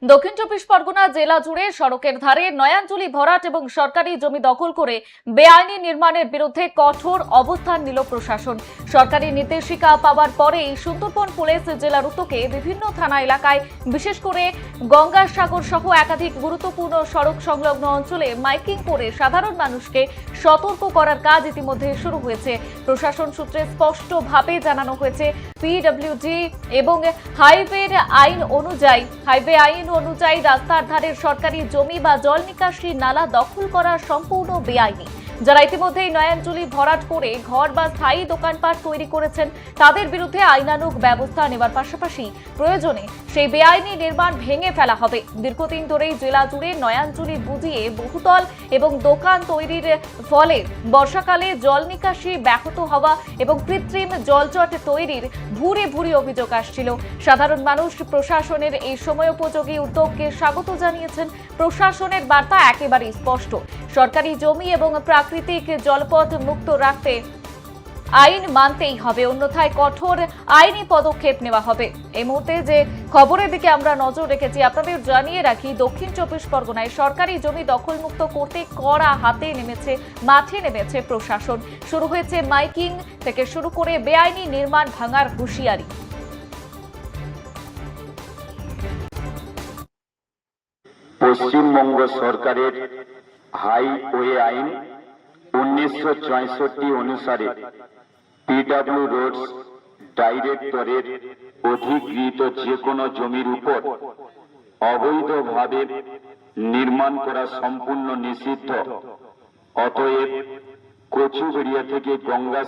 দক্ষিণ চব্বিশ পরগনা জেলা জুড়ে সড়কের ধারে নয়াঞ্জলি ভরাট এবং সরকারি জমি দখল করে বেআইনি নির্মাণের বিরুদ্ধে কঠোর অবস্থান নিল প্রশাসন। সরকারি নির্দেশিকা পাওয়ার পরেই সুন্দরবন পুলিশ জেলার উদ্যোগে বিভিন্ন থানা এলাকায় বিশেষ করে গঙ্গাসাগর সহ একাধিক গুরুত্বপূর্ণ সড়ক সংলগ্ন অঞ্চলে মাইকিং করে সাধারণ মানুষকে সতর্ক করার কাজ ইতিমধ্যে শুরু হয়েছে। প্রশাসন সূত্রে স্পষ্টভাবে জানানো হয়েছে, পিডব্লিউডি এবং হাইওয়ে আইন অনুযায়ী রাস্তার ধারের সরকারি জমি বা জল নিকাশি নালা দখল করা সম্পূর্ণ বেআইনি। যারা ইতিমধ্যেই নয়াঞ্জলি ভরাট করে ঘর বা স্থায়ী দোকানপাট তৈরি করেছেন তাদের বিরুদ্ধে আইনানুগ ব্যবস্থা নেওয়ার পাশাপাশি প্রয়োজনে সেই বেআইনি নির্মাণ ভেঙে ফেলা হবে। দীর্ঘদিন ধরেই জেলা জুড়ে নয়াঞ্জলি বুঝিয়ে বহুতল এবং দোকান তৈরির ফলে বর্ষাকালে জল নিকাশি ব্যাহত হওয়া এবং কৃত্রিম জলজট তৈরির ভুরি ভুরি অভিযোগ আসছিল। সাধারণ মানুষ প্রশাসনের এই সময়োপযোগী উদ্যোগকে স্বাগত জানিয়েছেন। প্রশাসনের বার্তা একেবারেই স্পষ্ট, সরকারি জমি এবং প্রাকৃতিক জলপথ মুক্ত রাখতে আইন মানতেই হবে, অন্যথায় কঠোর আইনি পদক্ষেপ নেওয়া হবে। এই মুহূর্তে যে খবরের দিকে আমরা নজর রেখেছি, আপনাদের জানিয়ে রাখি, দক্ষিণ চব্বিশ পরগনায় সরকারি জমি দখলমুক্ত করতে কড়া হাতে মাঠে নেমেছে প্রশাসন। শুরু হয়েছে মাইকিং থেকে শুরু করে বেআইনি নির্মাণ ভাঙার হুঁশিয়ারি। পশ্চিমবঙ্গ সরকারের হাইওয়ে আইন 1964 অনুসারে পিডব্লিউ রোডস ডাইরেক্টরের অধিকৃত যে কোনো জমির উপর অবৈধভাবে নির্মাণ করা সম্পূর্ণ নিষিদ্ধ। অতএব কচুবেড়িয়া থেকে গঙ্গা